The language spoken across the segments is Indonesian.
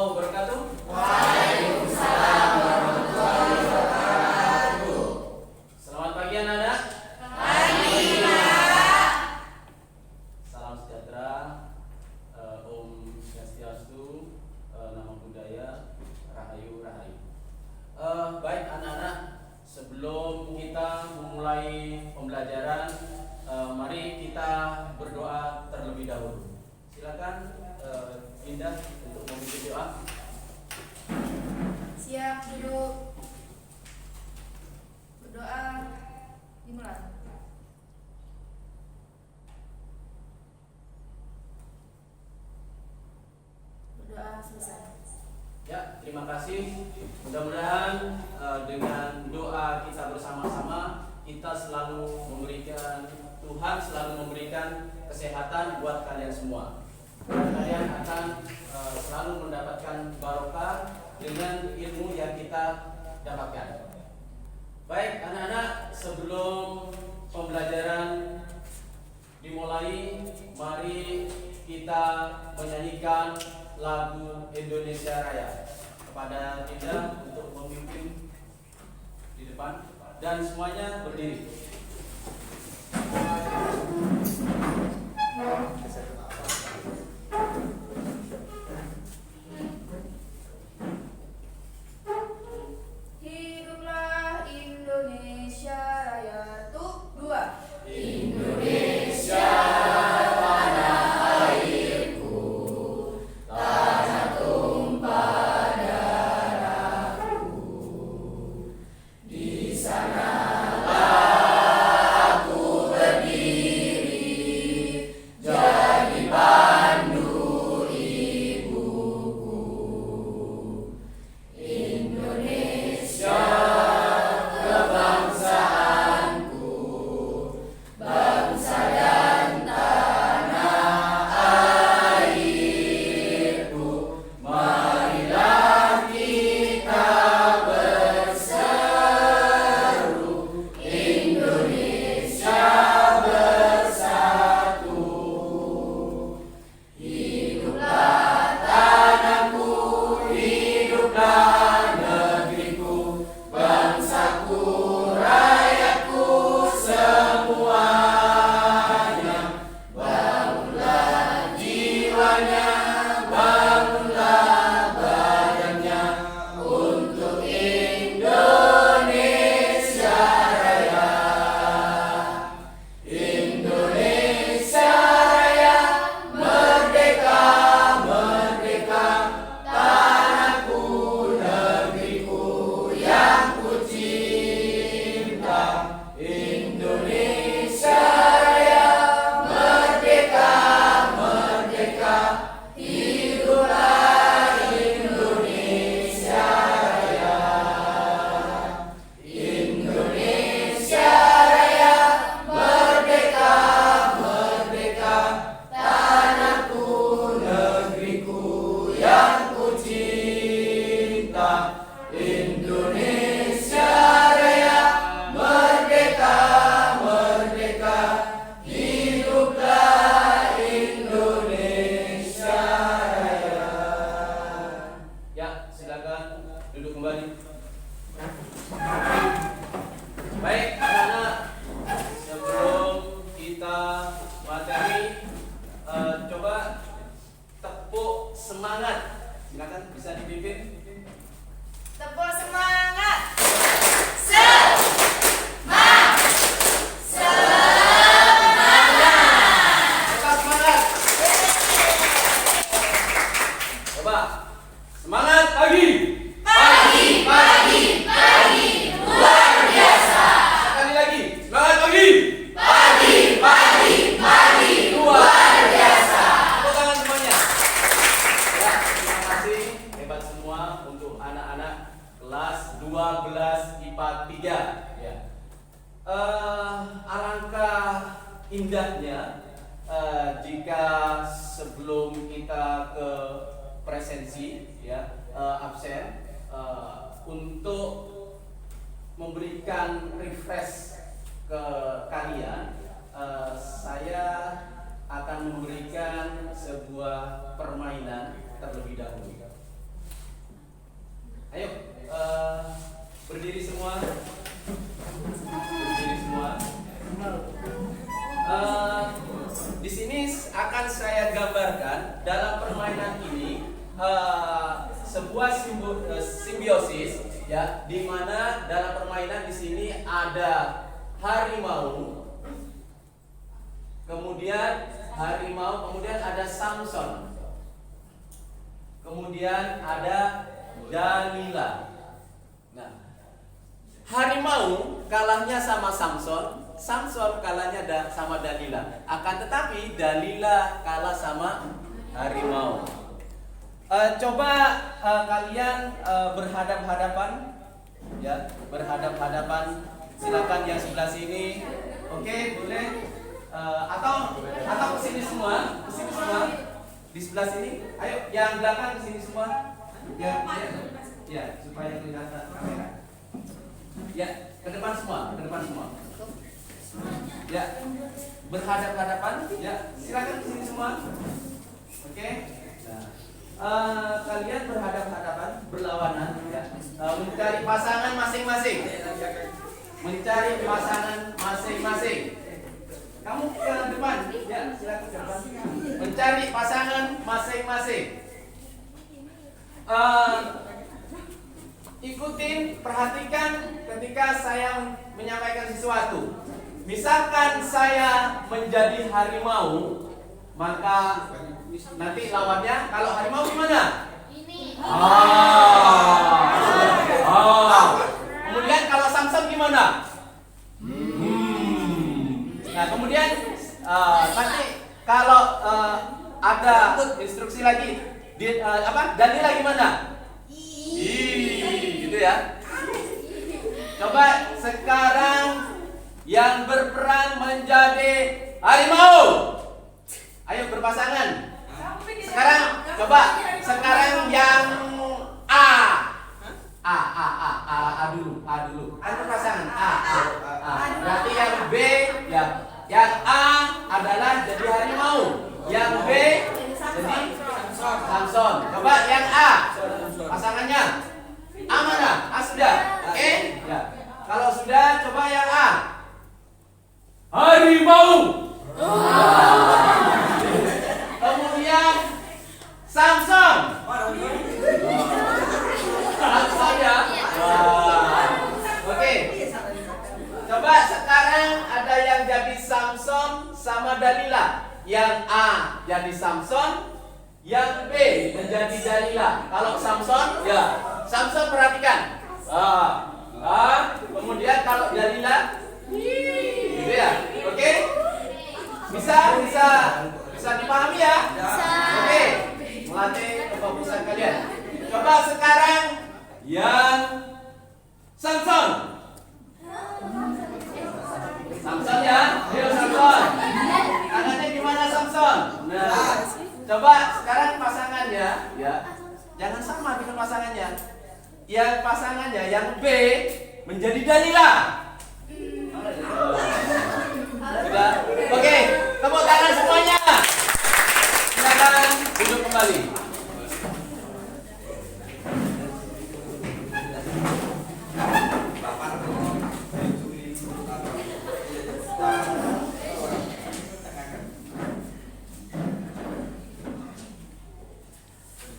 warahmatullahi wabarakatuh. Waalaikumsalam warahmatullahi wabarakatuh. Selamat pagi anak-anak. Pagi, Pak. Salam sejahtera, Om Swastiastu, Namo Buddhaya, Rahayu Rahayu. Baik anak-anak, sebelum kita memulai pembelajaran, mari kita berdoa terlebih dahulu. Silakan Indah untuk memimpin doa. Siap, duduk. Berdoa dimulai. Berdoa selesai. Ya, terima kasih. Mudah-mudahan dengan doa kita bersama-sama, kita selalu memberikan, Tuhan selalu memberikan kesehatan buat kalian semua. Dan kalian akan selalu mendapatkan barokah dengan ilmu yang kita dapatkan. Baik anak-anak, sebelum pembelajaran dimulai, mari kita menyanyikan lagu Indonesia Raya. Kepada Dinda untuk memimpin di depan dan semuanya berdiri. Hiduplah Indonesia Raya. Tuh, dua. Indonesia tanah airku, tanah tumpah darahku. Di sanalah aku berdiri, jadi pandu ibuku. Indonesia kebangsaanku, bangsa dan tanah airku. Marilah kita berseru, Indonesia bersatu. Hiduplah tanahku, hiduplah negeriku, bangsaku, rakyatku semuanya. Bangunlah jiwanya, bangunlah badannya untuk Indonesia Raya. Indonesia Raya, merdeka, merdeka, tanahku, negeriku yang ku cinta. Indonesia Raya, merdeka, merdeka, hiduplah Indonesia Raya. Indonesia Raya, merdeka, merdeka, tanahku, negeriku yang ku cinta. Indonesia Raya, merdeka, merdeka, hiduplah Indonesia Raya. Ya, silakan duduk kembali. Baik anak-anak, sebelum kita materi, coba tepuk semangat. Silakan bisa dipimpin. Tepuk semangat. Tetap semangat. Coba semangat pagi. Pagi, pagi, pagi, luar biasa. Sekali lagi semangat pagi. Pagi, pagi, pagi, luar biasa. Tepuk tangan semuanya. Ya, terima kasih hebat semua untuk anak-anak kelas 12 IPA 3 ya. Alangkah indahnya jika sebelum kita ke presensi ya, absen, untuk memberikan refresh ke kalian, saya akan memberikan sebuah permainan terlebih dahulu. akan saya gambarkan dalam permainan ini sebuah simbiosis ya, di mana dalam permainan di sini ada harimau, kemudian ada Samson, kemudian ada Dalila. Nah, harimau kalahnya sama Samson, Samson kalahnya sama Dalila. Akan tetapi Dalila kalah sama harimau. Coba kalian berhadap-hadapan, ya, berhadap-hadapan. Silakan yang sebelah sini, oke, boleh. Atau kesini semua, di sebelah sini. Ayo, yang belakang kesini semua. Ya, supaya kelihatan kamera. Ya, ke depan semua. Ya, berhadap-hadapan. Ya, silakan kesini semua. Oke. Kalian berhadap-hadapan, berlawanan, ya. Mencari pasangan masing-masing. Kamu ke depan, ya, silakan ke depan. Mencari pasangan masing-masing. Ikutin, perhatikan ketika saya menyampaikan sesuatu. Misalkan saya menjadi harimau, maka nanti lawannya, kalau harimau gimana? Ini. Kemudian kalau Samson gimana? Nah, kemudian nanti kalau ada instruksi lagi, Dalila gimana? Gitu ya. Coba sekarang yang berperan menjadi harimau, ayo berpasangan. Sekarang yang A dulu. Ada pasangan A. Berarti yang B, ya. Yang A adalah jadi harimau, yang B jadi Samson. Coba yang A, pasangannya A mana? A sudah, oke? Ya. Kalau sudah, coba yang A. Harimau. Kemudian Samson. Samson ya. Oke. Coba sekarang ada yang jadi Samson sama Dalila. Yang A jadi Samson, yang B menjadi Dalila. Kalau Samson, ya Samson perhatikan. Kemudian kalau Dalila, gitu ya. Oke? Bisa dipahami ya? Oke. Melatih kefokusan kalian. Coba sekarang yang Samson. Samson ya, ayo Samson. Tangannya gimana Samson? Nah, coba sekarang pasangannya, ya. Jangan sama dengan pasangannya. Yang pasangannya yang B menjadi Dalila. Sudah? Oke, tepuk tangan semuanya. Silakan duduk kembali.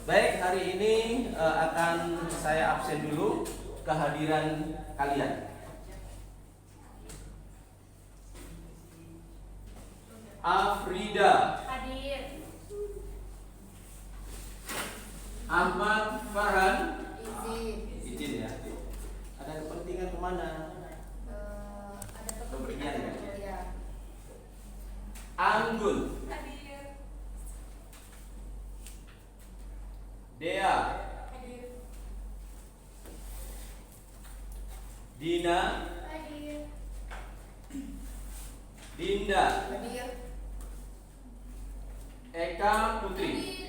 Baik, hari ini akan saya absen dulu kehadiran kalian. Afrida, Hadir. Ahmad Farhan, Izin. izin ya. Ada kepentingan kemana? Ada Kepergian ya? Ya. Anggun, Hadir. Dea, Hadir. Dina, Hadir. Dinda, Hadir. Eka Putri,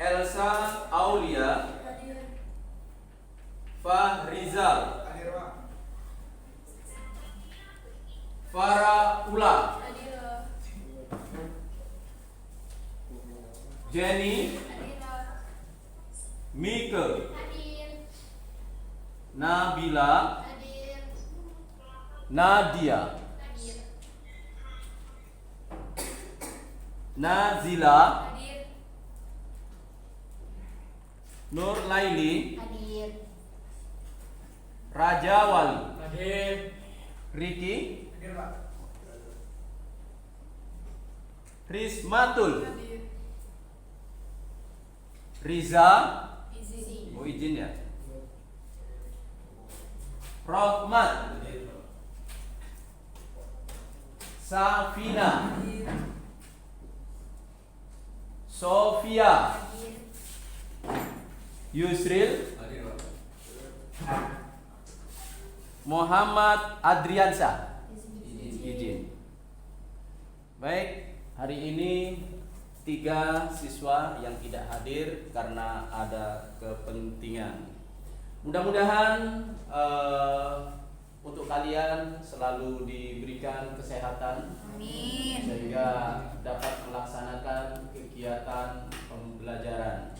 Elsa Aulia, Hadir. Fahrizal, Farah Ula, Hadir. Jenny, Hadir. Mika, Hadir. Nabila, Hadir. Nadia, Hadir. Nazila, Hadir. Nur Laili, Hadir. Raja Wali, Hadir. Riki, Hadir, Pak. Rismatul, Hadir. Riza, Izin. oh izin ya, Rohmat, Safina, Sofia, Hadir. Yusril, Hadir, Pak. Muhammad Adriansa. Izin. Izin. Baik, hari ini 3 siswa yang tidak hadir karena ada kepentingan. Mudah-mudahan untuk kalian selalu diberikan kesehatan Amin. sehingga dapat melaksanakan kegiatan pembelajaran.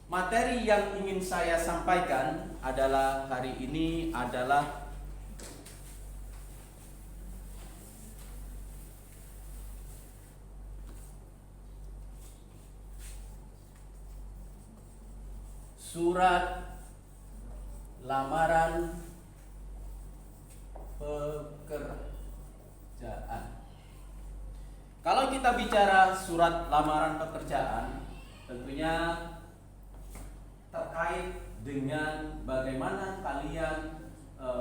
Materi yang ingin saya sampaikan adalah hari ini adalah surat lamaran pekerjaan. Kalau kita bicara surat lamaran pekerjaan, tentunya terkait dengan bagaimana kalian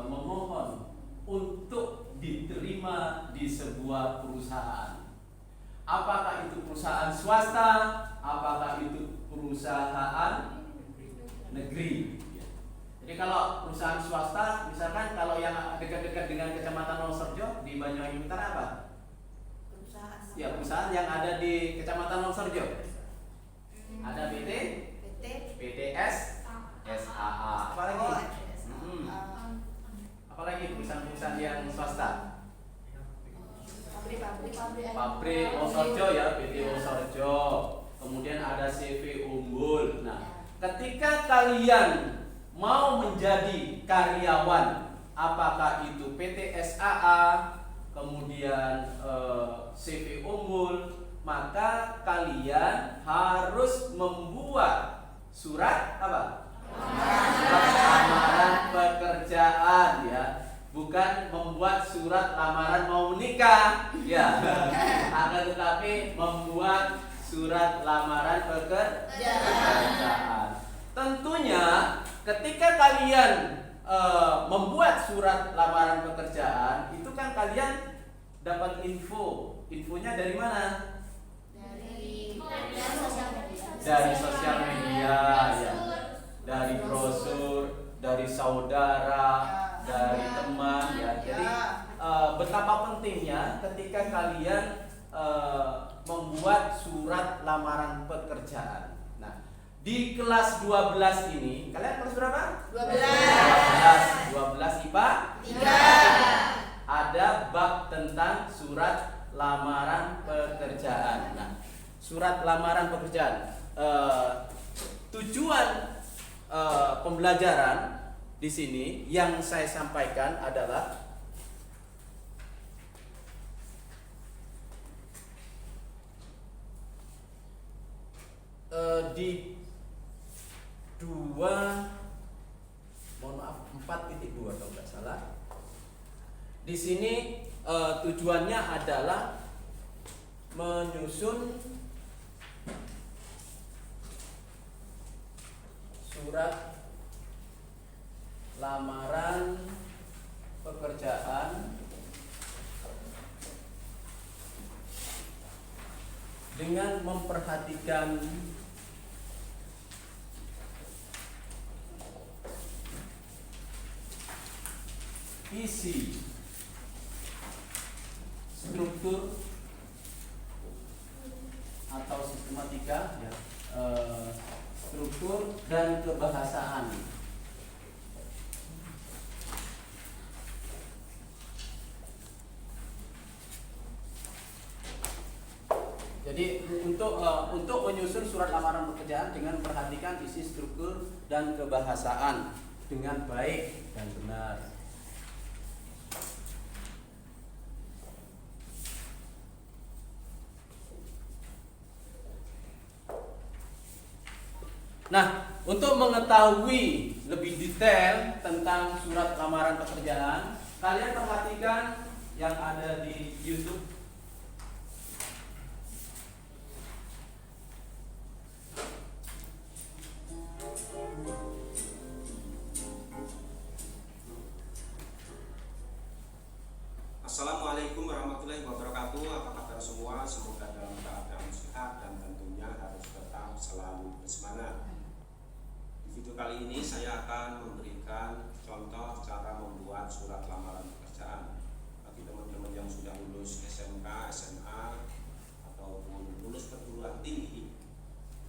memohon untuk diterima di sebuah perusahaan. Apakah itu perusahaan swasta, apakah itu perusahaan negeri. Jadi kalau perusahaan swasta, misalkan kalau yang dekat-dekat dengan Kecamatan Longsorjo di Banyuwangi Utara apa? Perusahaan. Ya, perusahaan yang ada di Kecamatan Longsorjo. Ada PT, PTS, SAA. Apa lagi? Apalagi perusahaan-perusahaan yang swasta. Pabrik Longsorjo ya, PT Longsorjo. Kemudian ada CV Unggul. Nah, ketika kalian mau menjadi karyawan, apakah itu PT SAA, kemudian CV Unggul, maka kalian harus membuat surat apa? Lamaran pekerjaan ya, bukan membuat surat lamaran mau menikah ya, akan tetapi membuat surat lamaran pekerjaan. Tentunya ketika kalian membuat surat lamaran pekerjaan, itu kan kalian dapat infonya dari mana? Dari sosial media ya, dari brosur, dari saudara, dari teman ya. Jadi betapa pentingnya ketika kalian membuat surat lamaran pekerjaan. Nah, di kelas 12 ini, kalian kelas berapa? 12 IPA 3. Ada bab tentang surat lamaran pekerjaan. Nah, surat lamaran pekerjaan. Tujuan pembelajaran di sini yang saya sampaikan adalah di 4.2 kalau nggak salah. Di sini tujuannya adalah menyusun surat lamaran pekerjaan dengan memperhatikan isi, struktur atau sistematika ya, struktur dan kebahasaan. Jadi untuk menyusun surat lamaran pekerjaan dengan memperhatikan isi, struktur dan kebahasaan dengan baik dan benar. Nah, untuk mengetahui lebih detail tentang surat lamaran pekerjaan, kalian perhatikan yang ada di YouTube. Assalamualaikum warahmatullahi wabarakatuh. Apa kabar semua? Semoga dalam keadaan sehat dan tentunya harus tetap selalu bersemangat. Di video kali ini saya akan memberikan contoh cara membuat surat lamaran pekerjaan bagi teman-teman yang sudah lulus SMK, SMA ataupun lulus perguruan tinggi.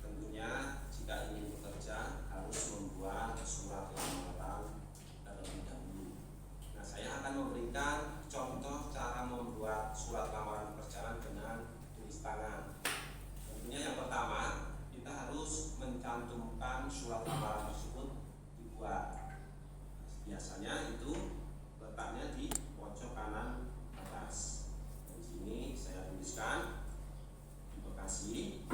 Tentunya jika ingin bekerja harus membuat surat lamaran terlebih dahulu. Nah, saya akan memberikan contoh cara membuat surat lamaran pekerjaan dengan tulis tangan. Tentunya yang pertama, kita harus mencantumkan surat lamaran tersebut dibuat. Biasanya itu letaknya di pojok kanan atas. Di sini saya tuliskan di Bekasi,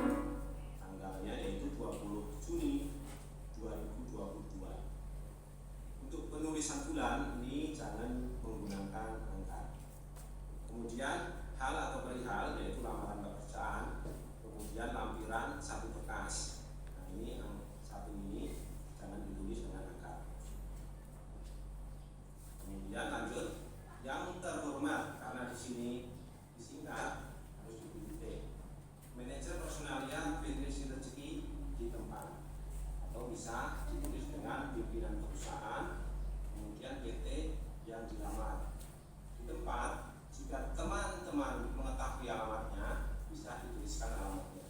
tanggalnya yaitu 20 Juni 2022. Untuk penulisan bulan ini jangan menggunakan angka. Kemudian hal atau perihal yaitu lamaran pekerjaan, kemudian lampiran satu bekas. Nah, ini yang satu ini jangan ditulis dengan angka. Kemudian lanjut yang terhormat, karena di sini disingkat harus ditulis manajer personalia Federasi Rezeki di tempat, atau bisa ditulis dengan pimpinan perusahaan, kemudian PT yang dilamar di tempat. Jika teman-teman mengetahui alamatnya, bisa dituliskan alamatnya.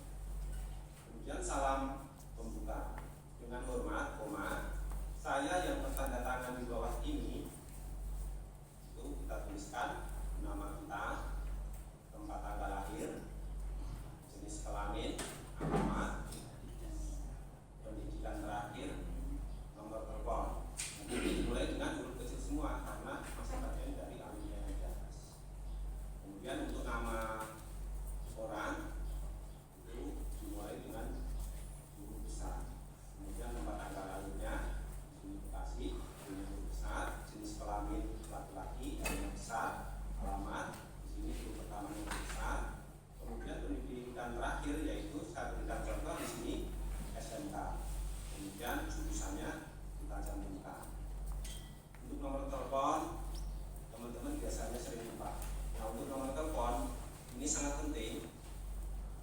Kemudian salam pembuka dengan hormat, koma, saya yang bertanda tangan di bawah ini, itu kita tuliskan nama kita, tempat tanggal lahir, jenis kelamin, alamat, pendidikan terakhir, nomor telepon. Nanti dimulai dengan huruf kecil semua karena masih bagian dari alinea yang di atas. Kemudian untuk nama orang itu dimulai dengan huruf besar. Kemudian tempat tanggal lahirnya di Bekasi dengan huruf besar, jenis kelamin laki-laki yang besar, alamat di sini huruf pertama yang besar. Kemudian pendidikan terakhir yaitu saya berikan contoh di sini SMK. Kemudian jurusannya kita cantumkan. Untuk nomor telepon, teman-teman biasanya sering lupa. Nah, untuk nomor telepon ini sangat penting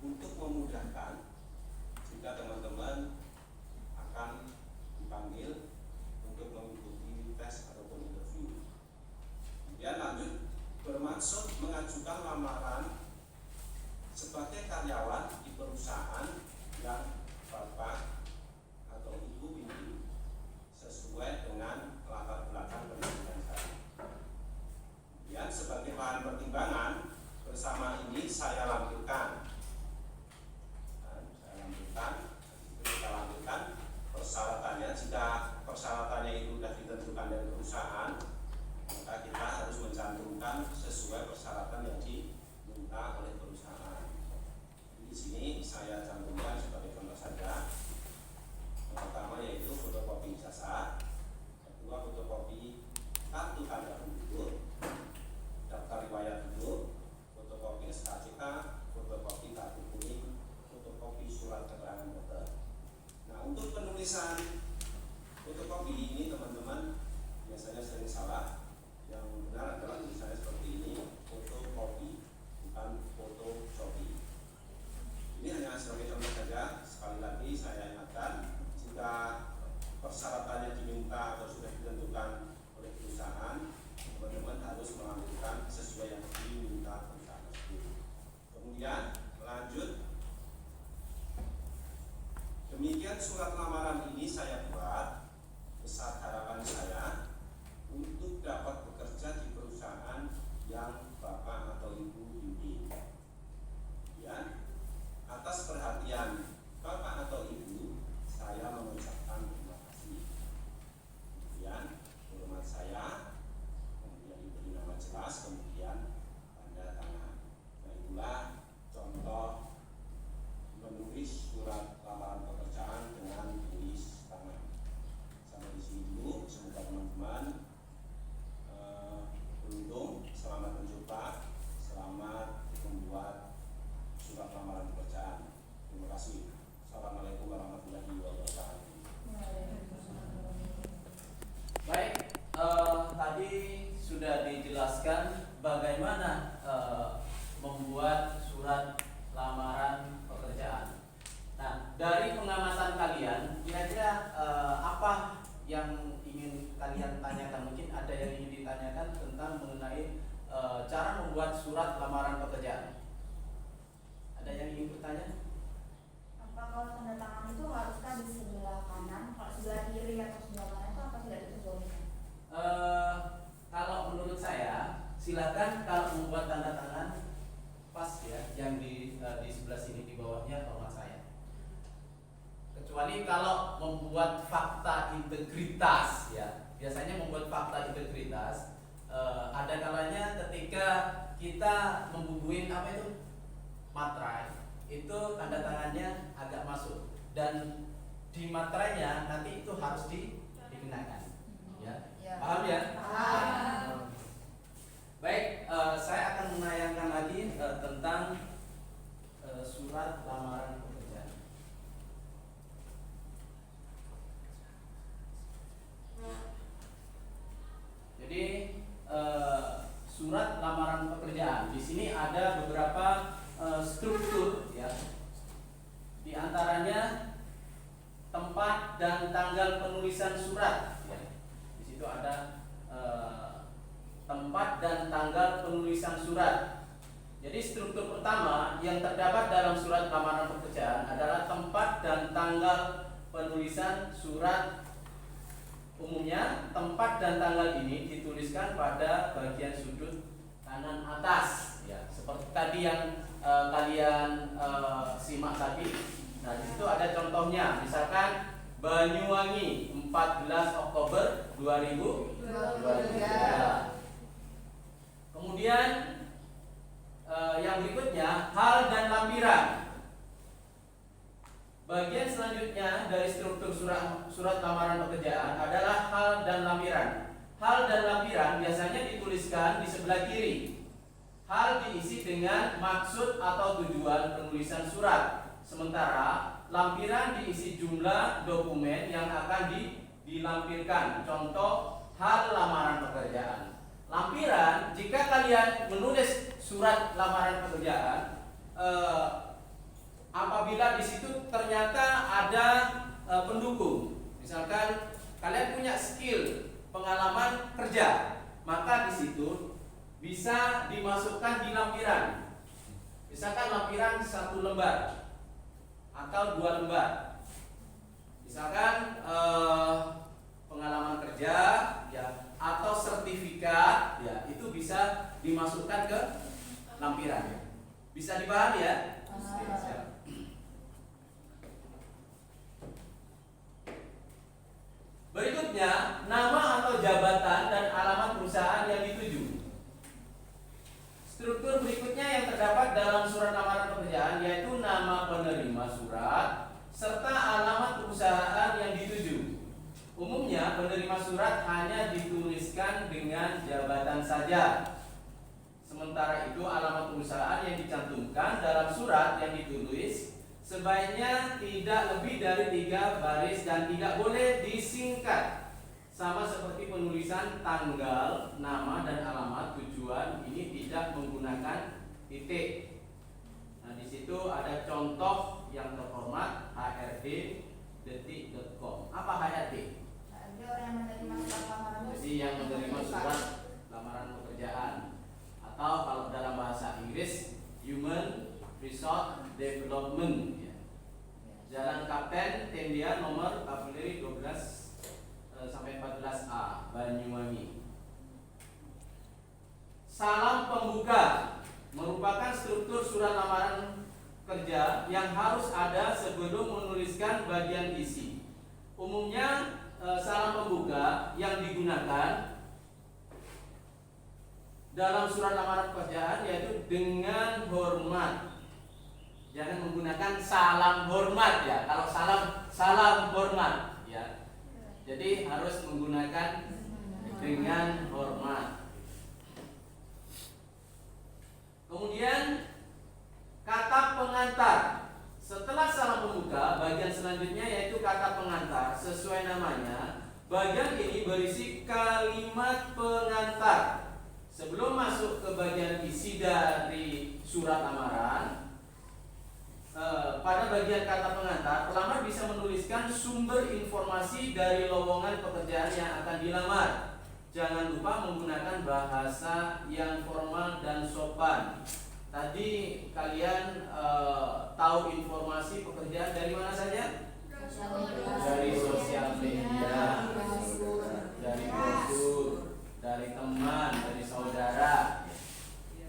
untuk memudahkan jika teman-teman akan dipanggil untuk mengikuti tes ataupun interview. Kemudian lanjut, bermaksud mengajukan lamaran sebagai karyawan di perusahaan yang Bapak atau Ibu pimpin sesuai dengan latar belakang pendidikan saya. Kemudian sebagai bahan pertimbangan bersama ini saya lampirkan. Kita lampirkan persyaratannya. Jika persyaratannya itu sudah ditentukan dari perusahaan, maka kita harus mencantumkan sesuai persyaratan yang diminta oleh perusahaan. Di sini saya cantumkan sebagai contoh saja. Yang pertama yaitu fotokopi ijazah, kedua fotokopi kartu tanda penduduk, daftar riwayat hidup, fotokopi SKCK, fotokopi kartu kuning, fotokopi surat keterangan dokter. Nah, untuk penulisan fotokopi ini teman-teman biasanya sering salah. Yang benar adalah tulisannya seperti ini, fotokopi, bukan fotokopi. Ini hanya sebagai contoh saja. Sekali lagi saya ingatkan, jika persyaratannya diminta atau sudah ditentukan oleh perusahaan, teman-teman harus melampirkan sesuai yang diminta perusahaan tersebut. Kemudian lanjut, demikian surat lamaran ini saya buat. Besar harapan saya untuk dapat bekerja di perusahaan yang Bapak atau Ibu pimpin. Kemudian atas perhatian Bapak atau Ibu, saya mengucapkan terima kasih. Kemudian hormat saya, kemudian diberi nama jelas, kemudian tanda tangan. Nah, itulah contoh menulis surat lamaran pekerjaan dengan tulis menjelaskan bagaimana membuat surat lamaran pekerjaan. Nah, dari pengamatan kalian, kira-kira apa yang ingin kalian tanyakan? Mungkin ada yang ingin ditanyakan tentang mengenai cara membuat surat lamaran pekerjaan. Ada yang ingin bertanya? Apa kalau tanda tangan itu haruskah di sebelah kanan, kalau sebelah kiri atau sebelah kanan itu apa tidak diperbolehkan? Kalau menurut saya, silakan kalau membuat tanda tangan pas ya, yang di sebelah sini di bawahnya hormat saya. Kecuali kalau membuat fakta integritas ya, biasanya membuat fakta integritas ada kalanya ketika kita membubuhin apa itu materai, itu tanda tangannya agak masuk dan di materainya nanti itu harus dikenakan ya. Paham ya? Paham. Baik, saya akan menayangkan lagi tentang surat lamaran pekerjaan. Jadi surat lamaran pekerjaan di sini ada beberapa struktur ya. Di antaranya tempat dan tanggal penulisan surat ya. Di situ ada tempat dan tanggal penulisan surat. Jadi struktur pertama yang terdapat dalam surat lamaran pekerjaan adalah tempat dan tanggal penulisan surat. Umumnya tempat dan tanggal ini dituliskan pada bagian sudut kanan atas ya, seperti tadi yang kalian simak tadi. Nah, di situ ada contohnya, misalkan Banyuwangi 14 Oktober 2023. Kemudian yang berikutnya hal dan lampiran. Bagian selanjutnya dari struktur surat lamaran pekerjaan adalah hal dan lampiran. Hal dan lampiran biasanya dituliskan di sebelah kiri. Hal diisi dengan maksud atau tujuan penulisan surat. Sementara lampiran diisi jumlah dokumen yang akan dilampirkan. Contoh hal lamaran pekerjaan. Lampiran, jika kalian menulis surat lamaran pekerjaan, apabila di situ ternyata ada pendukung, misalkan kalian punya skill pengalaman kerja, maka di situ bisa dimasukkan di lampiran. Misalkan lampiran 1 lembar atau 2 lembar. Misalkan pengalaman kerja ya atau sertifikat ya, itu bisa dimasukkan ke lampiran ya. Bisa dipahami ya? Berikutnya, nama atau jabatan dan alamat perusahaan yang dituju. Struktur berikutnya yang terdapat dalam surat lamaran pekerjaan yaitu nama penerima surat serta alamat perusahaan yang dituju. Umumnya penerima surat hanya dituliskan dengan jabatan saja. Sementara itu alamat perusahaan yang dicantumkan dalam surat yang ditulis sebaiknya tidak lebih dari 3 baris dan tidak boleh disingkat. Sama seperti penulisan tanggal, nama dan alamat tujuan ini tidak menggunakan titik. Nah, di situ ada contoh yang terhormat hrd.detik.com. Apa HRD? Ada orang yang menerima surat lamaran. Jadi yang menerima surat lamaran pekerjaan. Atau kalau dalam bahasa Inggris Human Resource Development ya. Jalan Kapten Tendian nomor Kavaleri 12 sampai 14A Banyuwangi. Salam pembuka merupakan struktur surat lamaran kerja yang harus ada sebelum menuliskan bagian isi. Umumnya salam pembuka yang digunakan dalam surat lamaran pekerjaan yaitu dengan hormat. Jangan menggunakan salam hormat ya. Kalau salam hormat ya. Jadi harus menggunakan dengan hormat. Kemudian kata pengantar. Setelah salam pembuka, bagian selanjutnya yaitu kata pengantar. Sesuai namanya, bagian ini berisi kalimat pengantar. Sebelum surat lamaran, pada bagian kata pengantar, pelamar bisa menuliskan sumber informasi dari lowongan pekerjaan yang akan dilamar. Jangan lupa menggunakan bahasa yang formal dan sopan. Tadi kalian tahu informasi pekerjaan dari mana saja? Dari sosial media, dari brosur, dari teman, dari saudara.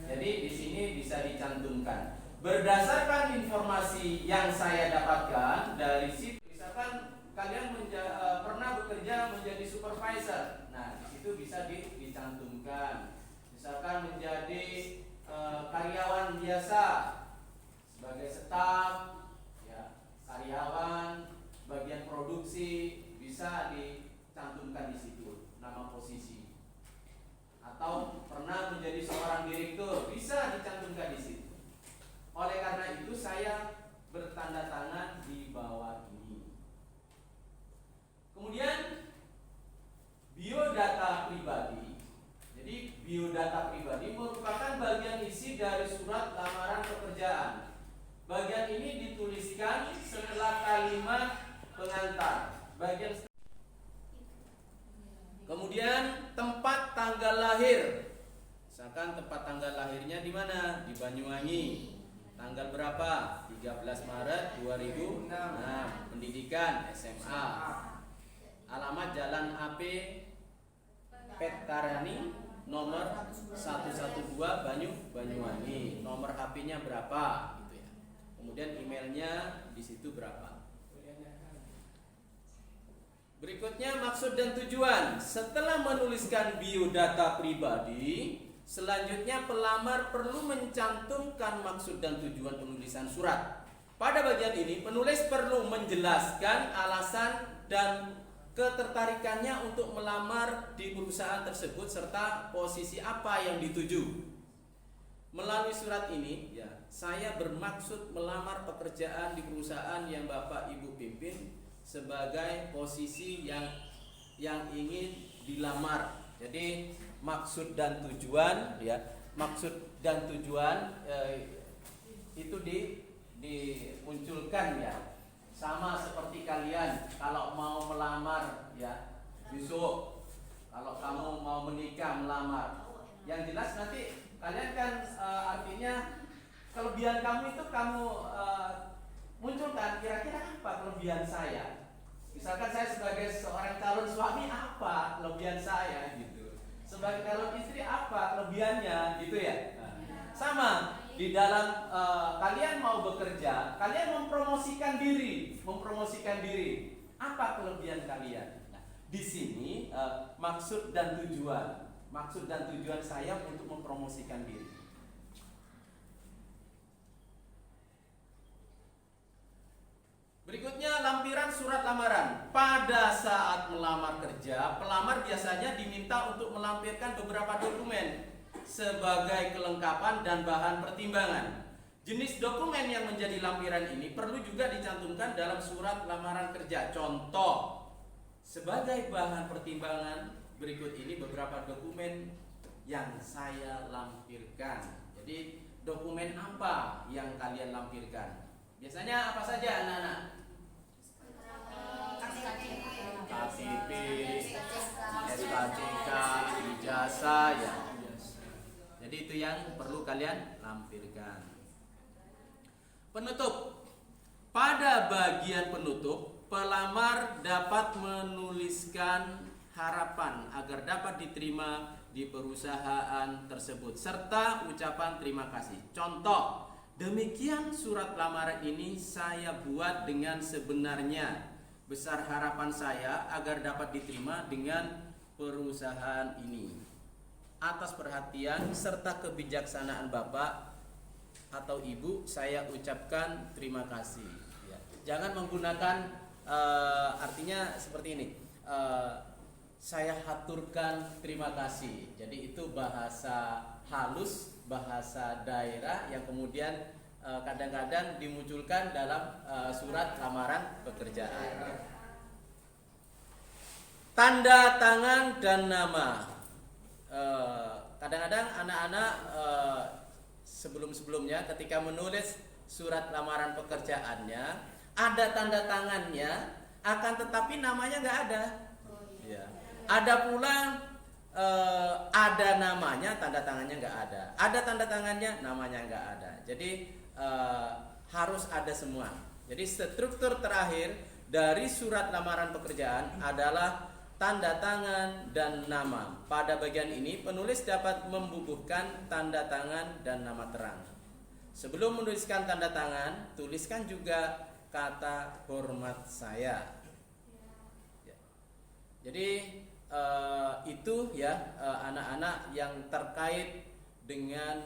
Jadi di sini bisa dicantumkan. Berdasarkan informasi yang saya dapatkan dari situ, misalkan kalian pernah bekerja menjadi supervisor, nah di situ bisa dicantumkan. Misalkan menjadi karyawan biasa sebagai staf, ya, karyawan bagian produksi bisa dicantumkan di situ nama posisi. Atau pernah menjadi seorang direktur bisa dicantumkan di situ. Oleh karena itu saya bertanda tangan di bawah ini. Kemudian biodata pribadi. Jadi biodata pribadi merupakan bagian isi dari surat lamaran pekerjaan. Bagian ini dituliskan setelah kalimat pengantar. Kemudian tempat tanggal lahir. Misalkan tempat tanggal lahirnya di mana? Di Banyuwangi. Tanggal berapa? 13 Maret 2006. Pendidikan SMA. Alamat Jalan AP Petkarani nomor 112 Banyuwangi. Nomor HP-nya berapa gitu ya. Kemudian emailnya di situ berapa. Berikutnya maksud dan tujuan. Setelah menuliskan biodata pribadi, selanjutnya pelamar perlu mencantumkan maksud dan tujuan penulisan surat. Pada bagian ini penulis perlu menjelaskan alasan dan ketertarikannya untuk melamar di perusahaan tersebut serta posisi apa yang dituju. Melalui surat ini, ya, saya bermaksud melamar pekerjaan di perusahaan yang Bapak Ibu pimpin sebagai posisi yang ingin dilamar. Jadi maksud dan tujuan, ya, maksud dan tujuan itu dimunculkan, ya. Sama seperti kalian kalau mau melamar, ya, besok kalau kamu mau menikah melamar, yang jelas nanti kalian kan artinya kelebihan kamu itu kamu munculkan, kira-kira apa kelebihan saya. Misalkan saya sebagai seorang calon suami, apa kelebihan saya gitu. Sebagai calon istri, apa kelebihannya gitu ya. Sama di dalam kalian mau bekerja, kalian mempromosikan diri. Apa kelebihan kalian? Nah, di sini maksud dan tujuan saya untuk mempromosikan diri. Berikutnya lampiran surat lamaran. Pada saat melamar kerja, pelamar biasanya diminta untuk melampirkan beberapa dokumen sebagai kelengkapan dan bahan pertimbangan. Jenis dokumen yang menjadi lampiran ini perlu juga dicantumkan dalam surat lamaran kerja. Contoh, sebagai bahan pertimbangan, berikut ini beberapa dokumen yang saya lampirkan. Jadi dokumen apa yang kalian lampirkan? Biasanya apa saja anak-anak? KTP, SKCK, ijazah, ya. Jadi itu yang perlu kalian lampirkan. Penutup. Pada bagian penutup, pelamar dapat menuliskan harapan agar dapat diterima di perusahaan tersebut serta ucapan terima kasih. Contoh, demikian surat lamaran ini saya buat dengan sebenarnya. Besar harapan saya agar dapat diterima dengan perusahaan ini. Atas perhatian serta kebijaksanaan Bapak atau Ibu, saya ucapkan terima kasih. Ya. Jangan menggunakan artinya seperti ini. Saya haturkan terima kasih. Jadi itu bahasa halus, bahasa daerah yang kemudian kadang-kadang dimunculkan dalam surat lamaran pekerjaan. Tanda tangan dan nama. Kadang-kadang anak-anak sebelum-sebelumnya ketika menulis surat lamaran pekerjaannya ada tanda tangannya, akan tetapi namanya nggak ada. Ya. Ada pula ada namanya, tanda tangannya nggak ada. Ada tanda tangannya, namanya nggak ada. Jadi harus ada semua. Jadi struktur terakhir dari surat lamaran pekerjaan adalah tanda tangan dan nama. Pada bagian ini penulis dapat membubuhkan tanda tangan dan nama terang. Sebelum menuliskan tanda tangan, tuliskan juga kata hormat saya. Ya. Jadi itu ya anak-anak yang terkait dengan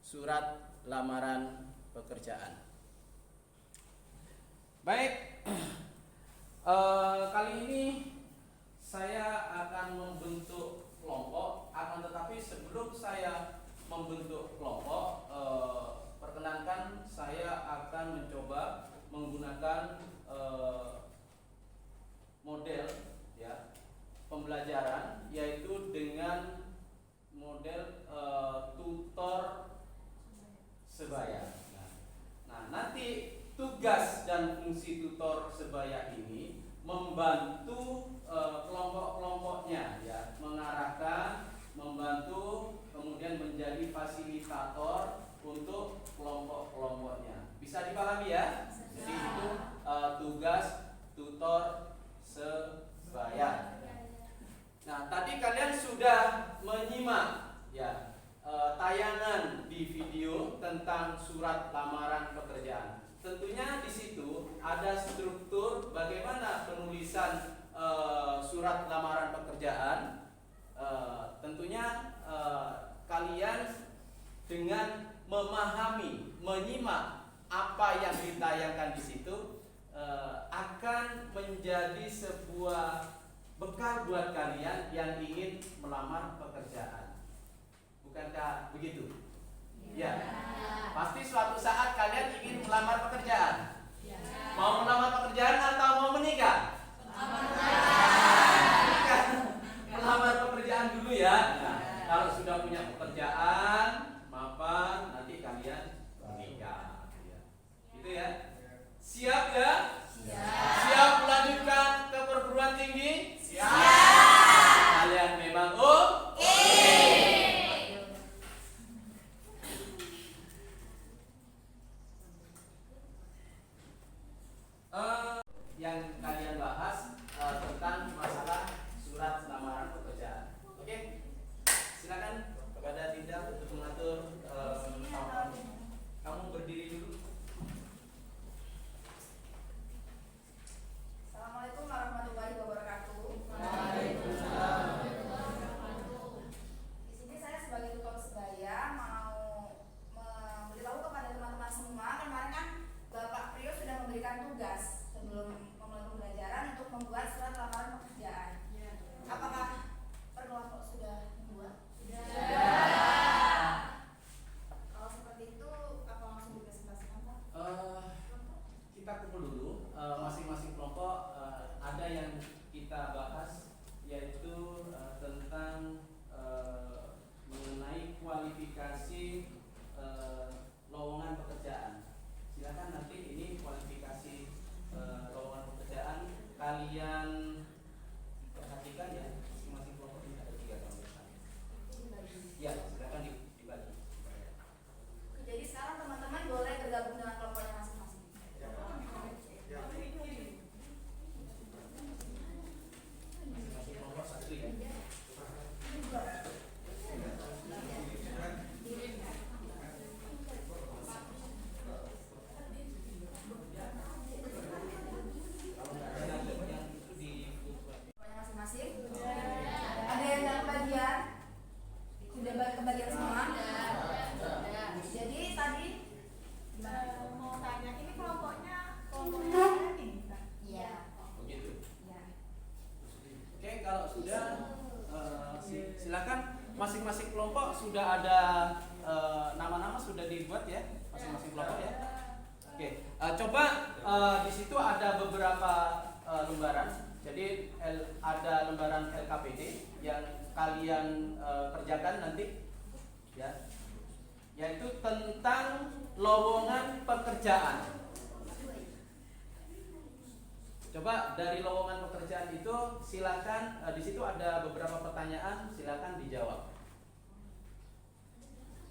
surat lamaran pekerjaan. Baik, kali ini saya akan membentuk kelompok. Akan tetapi sebelum saya membentuk kelompok, perkenankan saya akan mencoba menggunakan model ya pembelajaran, yaitu dengan model tutor sebaya. Nah, nanti tugas dan fungsi tutor sebaya ini membantu kelompok-kelompoknya ya, mengarahkan, membantu, kemudian menjadi fasilitator untuk kelompok-kelompoknya. Bisa dipahami ya? Jadi itu tugas tutor sebaya. Nah, tadi kalian sudah menyimak ya tayangan di video tentang surat lamaran pekerjaan. Tentunya di situ ada struktur bagaimana penulisan surat lamaran pekerjaan. Tentunya kalian dengan memahami, menyimak apa yang ditayangkan di situ akan menjadi sebuah bekal buat kalian yang ingin melamar pekerjaan. Bukankah begitu? Ya. Pasti suatu saat kalian ingin melamar pekerjaan. Mau melamar pekerjaan atau mau menikah? Melamar pekerjaan dulu ya. Nah, kalau sudah punya pekerjaan, mapan nanti kalian menikah. Gitu ya. Siap ya? Siap melanjutkan ke perguruan tinggi? Siap. Kalian memang oke. Yang kalian bahas tentang masalah surat lamaran pekerjaan. Oke? Silakan kepada Dinda untuk mengatur kamu berdiri dulu. Assalamualaikum warahmatullahi wabarakatuh. Di sini saya sebagai tutor sebaya mau memberitahu kepada teman-teman semua. Kemarin kan Bapak Prio sudah memberikan tugas sebelum memulai pembelajaran untuk membuat surat lamaran pekerjaan. Apakah perkelompok sudah membuat? Sudah. Kalau seperti itu, apa langsung dipresentasikan, Pak? Kita kumpul dulu masing-masing kelompok. Ada yang kita bahas yaitu tentang mengenai kualifikasi lowongan pekerjaan. Silakan nanti ini kualifikasi lowongan pekerjaan kalian perhatikan ya, masing-masing kelompok ini ada 3 kelompok. Ya, silakan dibagi. Jadi sekarang teman-teman boleh bergabung dengan kelompoknya masing-masing. Masing-masing kelompok satu ya. Masing-masing. Ada yang dalam bagian? Sudah kebagian semua? Jadi tadi Mau tanya, ini kelompoknya ini kan? iya. Begitu. Iya. Oke, kalau sudah silakan masing-masing kelompok sudah ada nama-nama sudah dibuat ya, masing-masing kelompok ya. Oke, coba di situ ada beberapa lembaran. Jadi ada lembaran LKPD yang kalian kerjakan nanti ya. yaitu tentang lowongan pekerjaan. Coba dari lowongan pekerjaan itu silakan, di situ ada beberapa pertanyaan, silakan dijawab.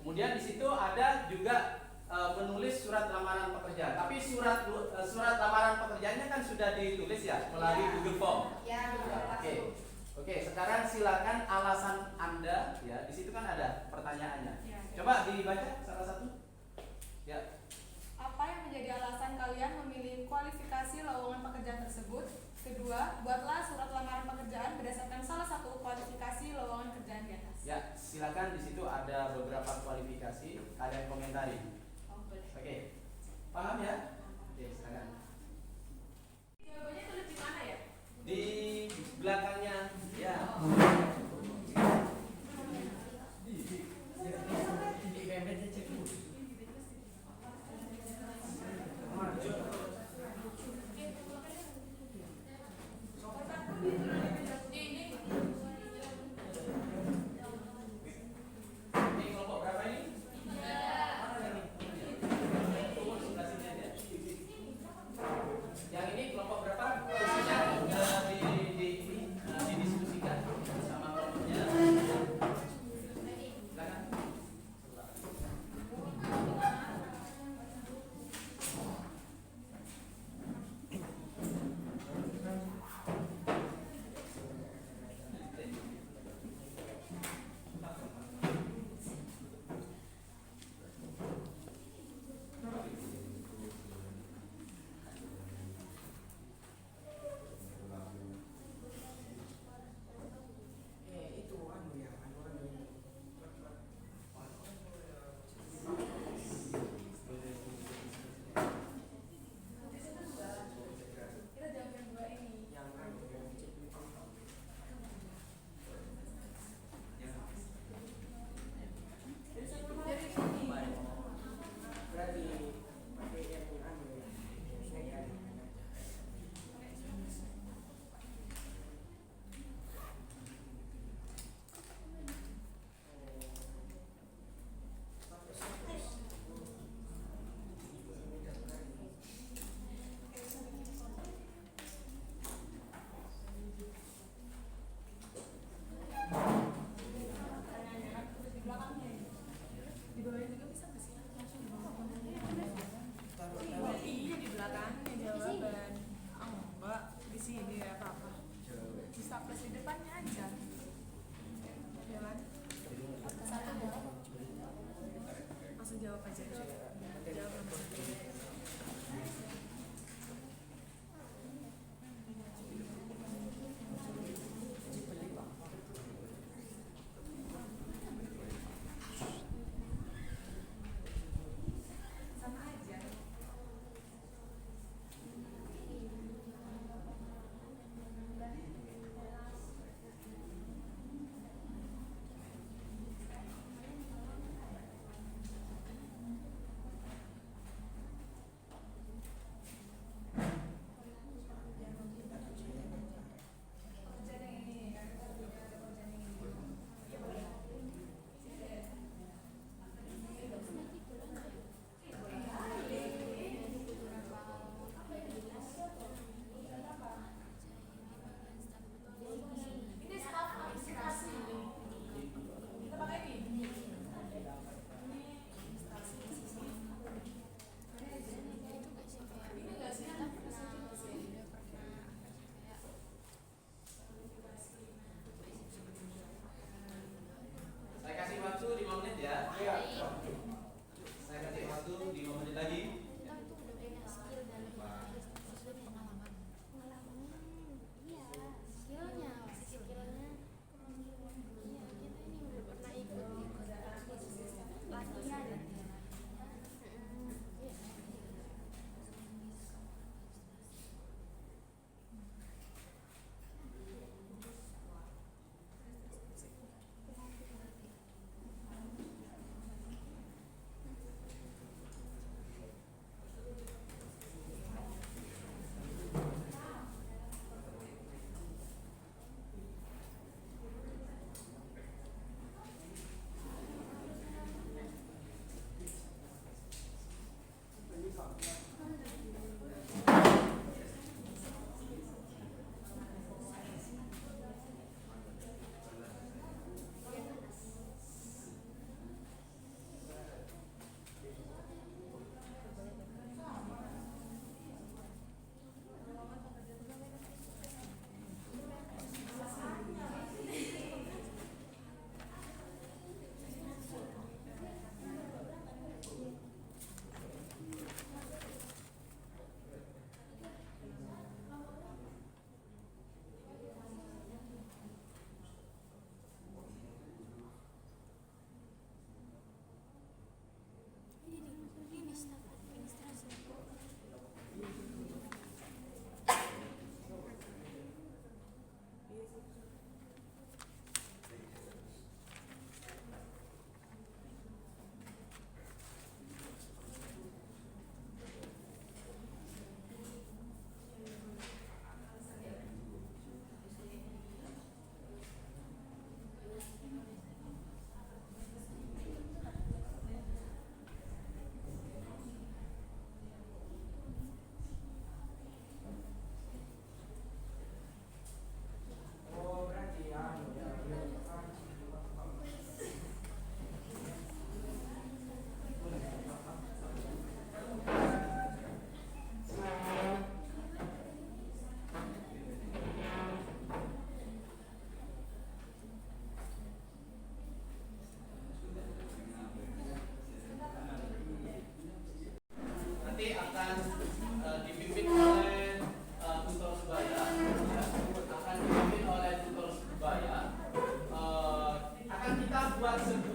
Kemudian di situ ada juga menulis surat lamaran pekerjaan. Tapi surat lamaran pekerjaannya kan sudah ditulis ya melalui Google Form. Ya, Oke. Oke, sekarang silakan alasan Anda ya. Di situ kan ada pertanyaannya. Ya. Coba dibaca salah satu. Ya. Apa yang menjadi alasan kalian memilih kualifikasi lowongan pekerjaan tersebut? Kedua, buatlah surat lamaran pekerjaan berdasarkan salah satu kualifikasi lowongan kerjaan di atas. Ya, silakan di situ ada beberapa kualifikasi, kalian komentari. Oh, boleh. Oke. Paham ya? Oke, silakan. Jawabannya tulis di mana ya? Di belakangnya ya. Ini kelompok berapa ini? Mana ini? Tunggu sebelah sini aja. Yang ini kelompok berapa? Posisinya didiskusikan sama kelompoknya. Silakan. Kita jawab yang dua ini. Dari sini. Di belakangnya. Di bawahnya juga bisa nggak sih? Langsung di bawah. Iya di belakangnya jawaban. Oh enggak, di sini ya apa-apa. Bisa plus di depannya aja. Ya kan? Satu jawab. Langsung jawab aja. Jawab langsung. Sama aja. Pekerjaan yang ini, kan? Pekerjaan yang ini. Iya boleh. Ini staf administrasi. Kita pakai ini. Ini administrasi. Ini enggak sih? Saya kasih waktu 5 menit ya. Iya. Saya kasih waktu 5 menit lagi.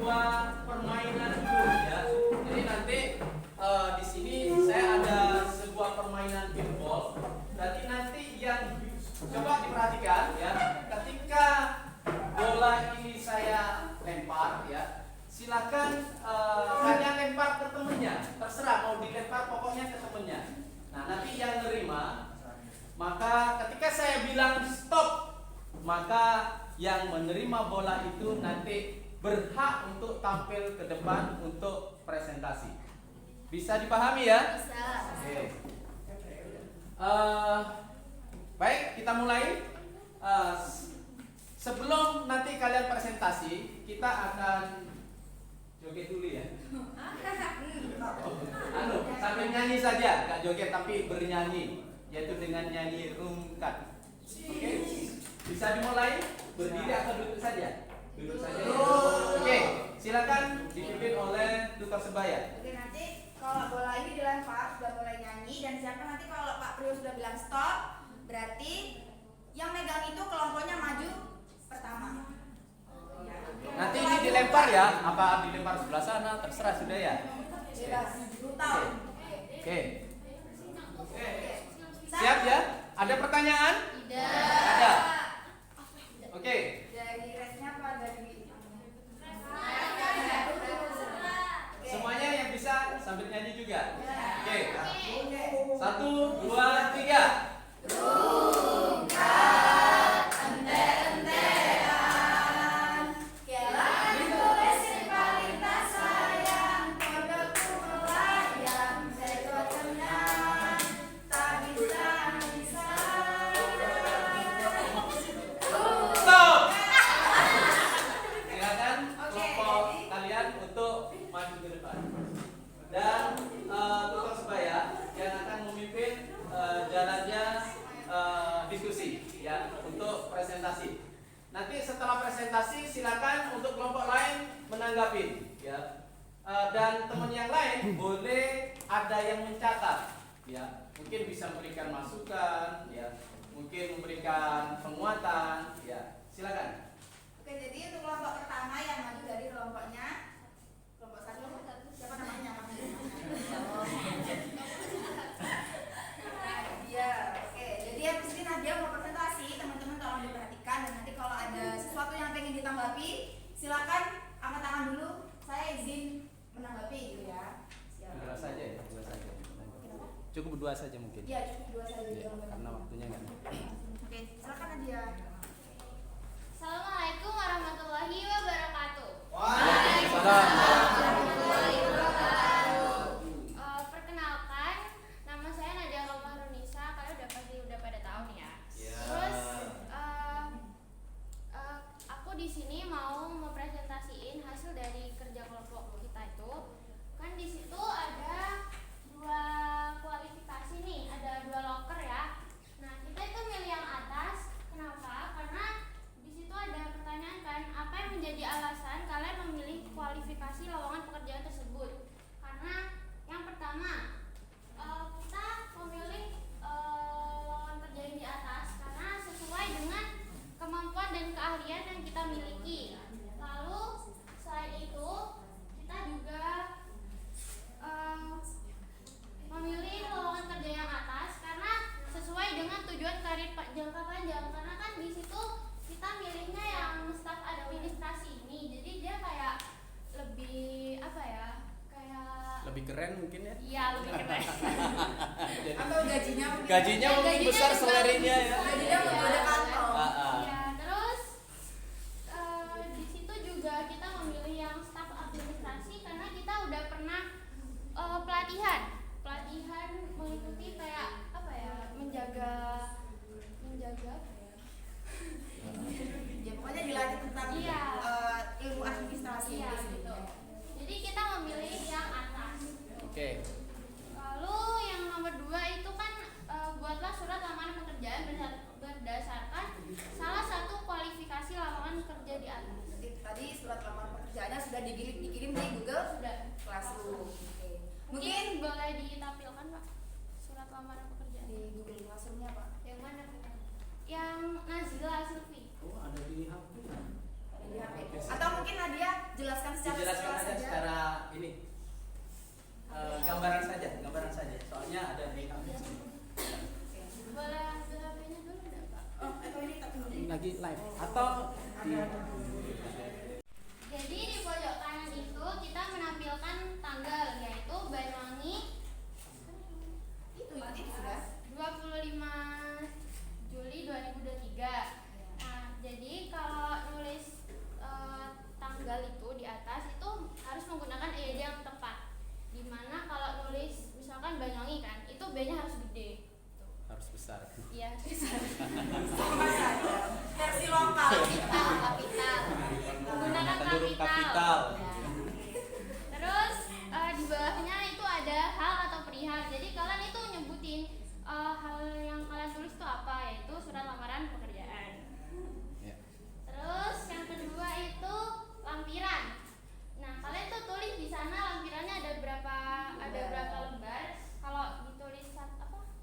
sebuah permainan dulu ya. Jadi nanti di sini saya ada sebuah permainan pinball. Berarti nanti yang coba diperhatikan ya, ketika bola ini saya lempar ya, silakan kalian lempar ke temennya, terserah mau dilempar pokoknya ke temennya. Nah nanti yang nerima, maka ketika saya bilang stop, maka yang menerima bola itu nanti berhak untuk tampil ke depan untuk presentasi. Bisa dipahami ya? Bisa. Oke. Baik, kita mulai. Sebelum nanti kalian presentasi, kita akan joget dulu ya. Sambil nyanyi saja, nggak joget tapi bernyanyi, yaitu dengan nyanyi rungkat. Oke, bisa dimulai. Berdiri atau duduk saja? Duduk saja. Oke, silakan dipimpin oleh duta sebaya. Oke, nanti kalau bola ini dilempar sudah mulai nyanyi, dan siapa nanti kalau Pak Priyo sudah bilang stop, berarti yang megang itu kelompoknya maju pertama. Nanti ini dilempar ya, apa dilempar sebelah sana, terserah sudah ya. Bebas, brutal. Oke. Siap ya? Ada pertanyaan? Tidak. Ada. Oke. Dari resnya apa dari? Semuanya yang bisa sambil nyanyi juga. Oke. Oke. 1, 2, 3. Rungkat ente-entean, kelan tulis rimpalintah sayang, kodokku melayang, seko tenang, tak bisa. Stop. Silakan Oke, kelompok jadi- kalian untuk maju ke depan. Dan tukang sebaya yang akan memimpin jalannya diskusi ya untuk presentasi. Nanti setelah presentasi silakan untuk kelompok lain menanggapi ya. Dan teman yang lain boleh ada yang mencatat ya. Mungkin bisa memberikan masukan ya, mungkin memberikan penguatan ya. Silakan. Oke, jadi untuk kelompok pertama yang maju dari kelompoknya, kelompok satu, siapa namanya? Nadia. Oke, jadi habis ini Nadia mau presentasi, teman-teman tolong diperhatikan, dan nanti kalau ada sesuatu yang pengen ditanggapi, silakan angkat tangan dulu. Saya izin menanggapi gitu ya. Berdua saja ya, berdua saja. Cukup berdua saja mungkin. Iya, cukup dua saja. Ya, karena waktunya nggak. Oke, silakan Nadia. Assalamualaikum warahmatullahi wabarakatuh. Perkenalkan, nama saya Nadia Romahrunisa. Kalian udah pasti udah pada tahu nih ya. Terus aku di sini mau mempresentasiin hasil dari kerja kelompok kita itu. Kan di situ ada 2 kualifikasi nih, ada 2 loker ya. Nah, kita itu milih yang atas. Kenapa? Karena di situ ada pertanyaan kan, apa yang menjadi alasan kalian memilih kualifikasi lowongan pekerjaan tersebut? Karena yang pertama, kita memilih lowongan kerja yang di atas karena sesuai dengan kemampuan dan keahlian yang kita miliki. Lalu selain itu, kita juga memilih lowongan kerja yang atas karena sesuai dengan tujuan karir jangka panjang. Karena kan di situ kita milihnya yang staf administrasi ini, jadi dia kayak lebih apa ya, kayak Lebih keren mungkin ya. iya lebih keren. Atau gajinya mungkin? Gajinya mungkin gajinya besar juga selerinya ya. Gajinya menggoda kantong. Ya, terus di situ juga kita memilih yang staf administrasi karena kita udah pernah pelatihan mengikuti kayak apa ya, menjaga apa ya? Ya, pokoknya dilatih tentang Iya. ilmu administrasi Iya gitu. gitu. Jadi kita memilih yang atas. Oke. Lalu yang nomor 2 itu kan buatlah surat lamaran pekerjaan berdasarkan salah satu kualifikasi lowongan kerja di atas. Jadi tadi surat lamaran pekerjaannya sudah dikirim di Google Sudah. Classroom. Oke. Mungkin boleh ditampilkan Pak surat lamaran pekerjaan. Di Google Classroom-nya Pak. Yang mana Pak? Yang Nazila Silvi. Oh, ada di HP. Ada di HP. Atau mungkin Nadia jelaskan secara Dijelaskan sekilas aja saja. secara ini gambaran saja. Soalnya ada di Boleh ambil HP-nya dulu enggak, Pak? Oh, atau ini tak dulu. lagi live atau di Jadi di pojok kanan itu kita menampilkan tanggal, yaitu Banyuwangi Itu sudah. 25 Juli 2023. Nah, jadi kalau nulis tanggal itu di atas itu harus menggunakan EYD yang tepat. Dimana kalau nulis misalkan Banyuwangi kan, itu B-nya harus gede. harus besar. Iya, besar. Sama saja. Versi lokal. Kapital. Menggunakan huruf kapital. kapital. Ya. Terus di bawahnya itu ada hal atau perihal. Jadi kalian itu nyebutin hal yang kalian tulis itu apa, yaitu surat lamaran pekerjaan. Ya. Terus yang kedua itu lampiran. Nah, kalian tuh tulis di sana lampirannya ada berapa lembar. Kalau ditulis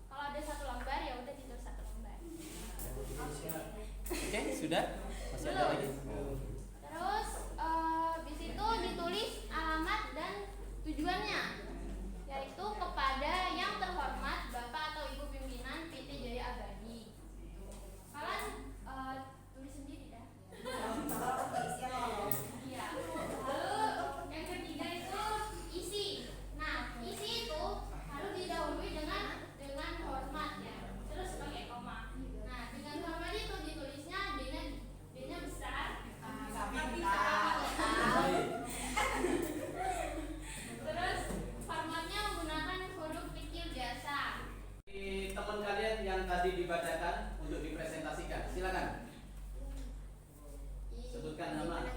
kalau ada satu lembar ya udah ditulis satu lembar. Oke, sudah? Masih ada lagi? Terus di situ ditulis alamat dan tujuannya, yaitu kepada yang terhormat Bapak atau Ibu pimpinan PT Jaya Abadi. Kalian tulis sendiri ya. Iya. Lalu yang ketiga itu isi. Nah, isi itu harus didahului dengan hormat ya. Terus pakai koma. Nah, dengan hormat itu ditulisnya D-nya besar. Terus formatnya menggunakan huruf kecil biasa. Teman kalian yang tadi dibacakan untuk dipresentasikan, silakan. Sebutkan nama. Ya,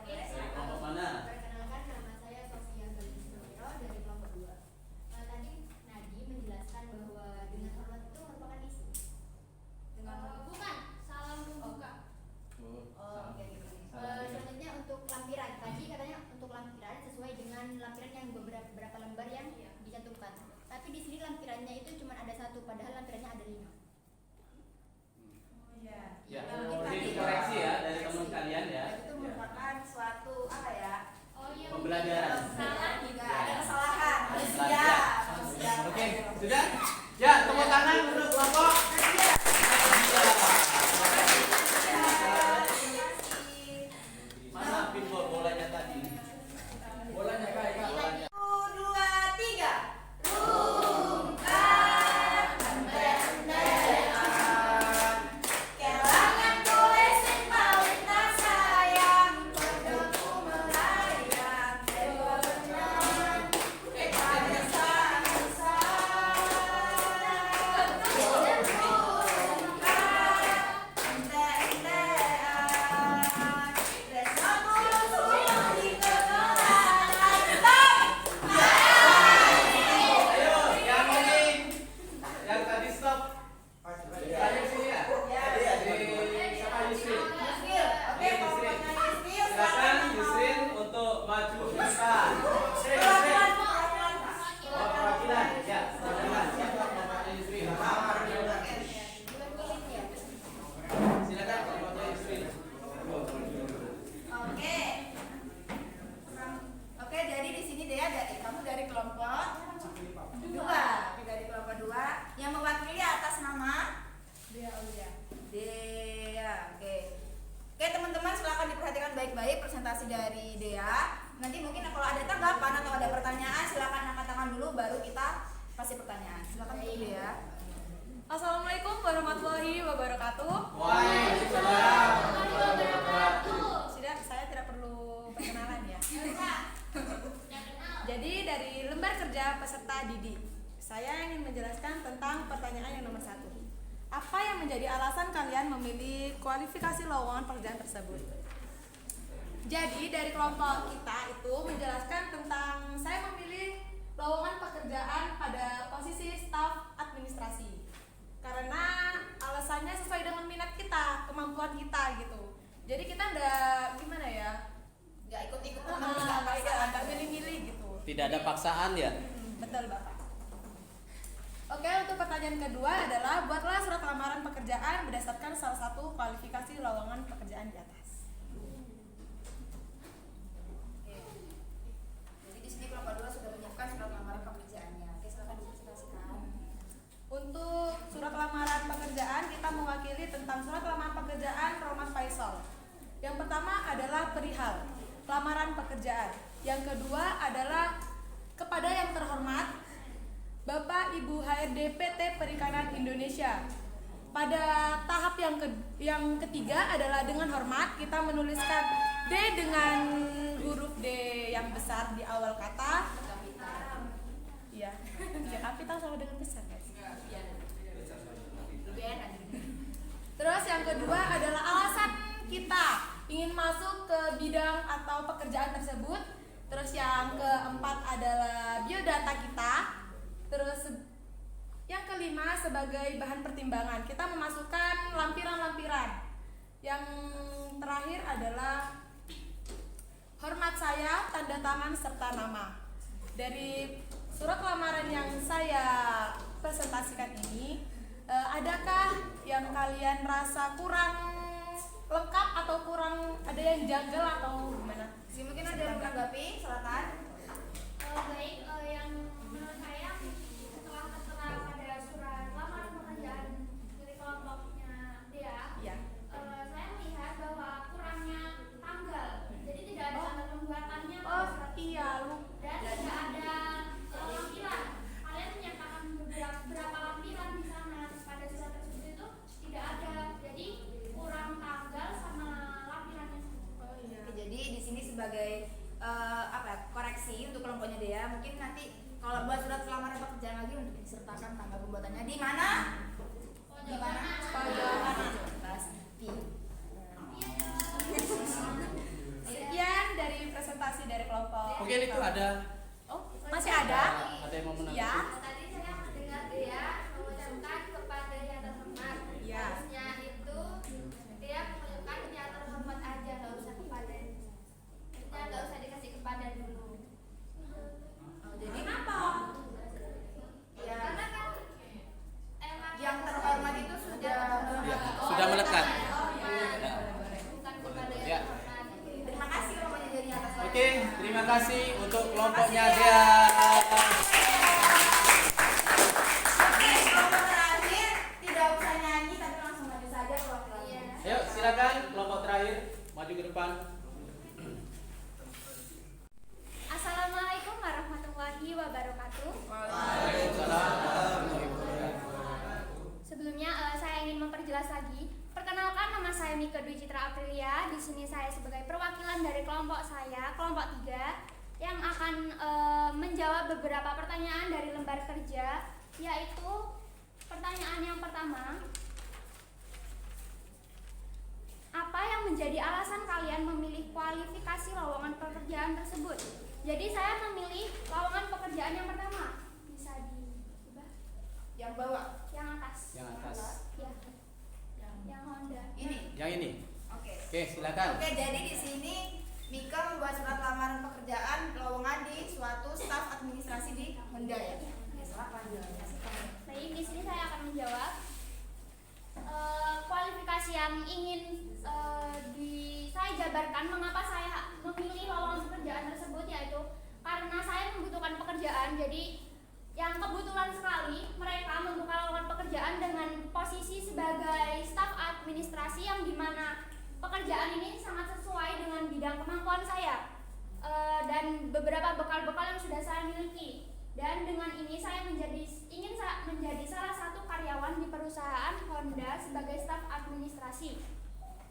Oke, boleh. Dari kelompok mana? Perkenalkan, nama saya Sofia Galis Nuriro dari kelompok 2. Tadi Nadi menjelaskan bahwa dengan hormat itu merupakan isi. Bukan, salam membuka. Oh, oke. Selanjutnya untuk lampiran. Tadi katanya untuk lampiran sesuai dengan lampiran yang beberapa lembar yang dicantumkan. Tapi di sini lampirannya itu cuma ada satu, padahal lampirannya ada 5. Ya, ini koreksi ya dari teman kalian ya. Itu merupakan suatu apa ya? Oh iya. Pembelajaran. Salah Jika ada kesalahan, harus Belajar. siap. Oke, sudah? Ya, tepuk tangan untuk kelompok. Mana pinball bolanya tadi? Bolanya kayak bolanya. 1, 2, 3. Kelangan boleh sing paling tak sayang, bodohku melayang, dewa benar, kepada Ayo, yang ini, yang tadi stop. Tadi sini ya? Siapa Yusrin? Silakan Yusrin untuk maju ke depan. Yusrin. Oh, perwakilan. Ya, perwakilan. Siapa bapaknya Yusrin? Silakan bapaknya Yusrin. Oke, jadi di sini Dea kamu dari kelompok 2. Dari kelompok 2 yang mewakili atas nama Dea. Oke. Oke, teman-teman silakan diperhatikan baik-baik presentasi dari Dea. Nanti mungkin kalau ada tanggapan atau ada pertanyaan silakan angkat tangan dulu baru kita kasih pertanyaan. Silakan dulu Dea. Assalamualaikum warahmatullahi wabarakatuh. Waalaikumsalam warahmatullahi wabarakatuh. Sudah, saya tidak perlu perkenalan ya. Jadi dari lembar kerja peserta didik, saya ingin menjelaskan tentang pertanyaan yang nomor 1. Apa yang menjadi alasan kalian memilih kualifikasi lowongan pekerjaan tersebut? Jadi dari kelompok kita itu menjelaskan tentang saya memilih lowongan pekerjaan pada posisi staf administrasi karena alasannya sesuai dengan minat kita, kemampuan kita gitu. Jadi kita nggak gimana ya, Enggak ikut-ikut teman, enggak nggak milih-milih gitu. Tidak ada paksaan ya? Betul Bapak. Oke, untuk pertanyaan kedua adalah buatlah surat lamaran pekerjaan berdasarkan salah satu kualifikasi lowongan pekerjaan di atas. Yang kedua adalah kepada yang terhormat Bapak Ibu HRD PT Perikanan Indonesia. Pada tahap yang ketiga adalah dengan hormat kita menuliskan D dengan huruf D yang besar di awal kata. Iya. Ya, kapital sama dengan besar, guys. Terus yang kedua adalah alasan kita ingin masuk ke bidang atau pekerjaan tersebut. Terus yang keempat adalah biodata kita. Terus yang kelima sebagai bahan pertimbangan kita memasukkan lampiran-lampiran. Yang terakhir adalah hormat saya, tanda tangan serta nama. Dari surat lamaran yang saya presentasikan ini, adakah yang kalian rasa kurang lengkap atau kurang ada yang janggal atau gimana? Mungkin ada yang menanggapi, silakan. Baik, yang menurut saya setelah ada surat lamaran pekerjaan dari kelompoknya dia, Iya. saya melihat bahwa kurangnya tanggal, jadi tidak ada tanggal pembuatannya Oh iya, lu. dan tidak ada lampiran. Kalian menyatakan berapa lampiran di sana pada surat tersebut itu tidak ada, jadi kurang tanggal sama lampirannya. Oh iya. Oke, jadi di sini sebagai koreksi untuk kelompoknya dia, mungkin nanti kalau buat surat lamaran pekerjaan lagi untuk disertakan tanggal pembuatannya di mana? Di mana? Pojok kanan. Pasti. Sekian dari presentasi dari kelompok. Mungkin itu ada. Oh, masih ada? Ada yang mau menanggapi? Ya. Tadi saya mendengar dia mengucapkan kepada yang terhormat. Iya. Harusnya itu dia mengucapkan yang terhormat aja, nggak usah kepada. Harusnya nggak usah dikasih kepada dulu. Jadi Kenapa? ya, Karena kan emang yang terhormat itu sudah Sudah melekat. bukan kepada Ya. yang terhormat. Terima kasih kelompoknya jadi atas waktunya. Oke, terima kasih untuk kelompoknya dia. Oke, kelompok terakhir tidak usah nyanyi tapi langsung maju saja kelompok. Iya. Ayo silakan kelompok terakhir maju ke depan. Assalamualaikum warahmatullahi wabarakatuh. Sebelumnya saya ingin memperjelas lagi. Perkenalkan, nama saya Mika Dwi Citra Aprilia. Di sini saya sebagai perwakilan dari kelompok saya, kelompok 3, yang akan menjawab beberapa pertanyaan dari lembar kerja, yaitu pertanyaan yang pertama. Apa yang menjadi alasan kalian memilih kualifikasi lowongan pekerjaan tersebut? Jadi saya memilih lowongan pekerjaan yang pertama. Bisa diubah? Yang bawah. Yang atas. Yang atas. Ya. Yang Honda. Ini. Yang ini. Oke. Oke, silakan. Oke, jadi di sini Mika membuat surat lamaran pekerjaan lowongan di suatu staf administrasi di Honda ya. Oke, silakan. Baik, di sini saya akan menjawab kualifikasi yang ingin saya jabarkan mengapa saya memilih lowongan pekerjaan tersebut, yaitu karena saya membutuhkan pekerjaan. Jadi yang kebetulan sekali mereka membuka lowongan pekerjaan dengan posisi sebagai staf administrasi yang dimana pekerjaan ini sangat sesuai dengan bidang kemampuan saya dan beberapa bekal-bekal yang sudah saya miliki. Dan dengan ini saya ingin menjadi salah satu karyawan di perusahaan Honda sebagai staf administrasi.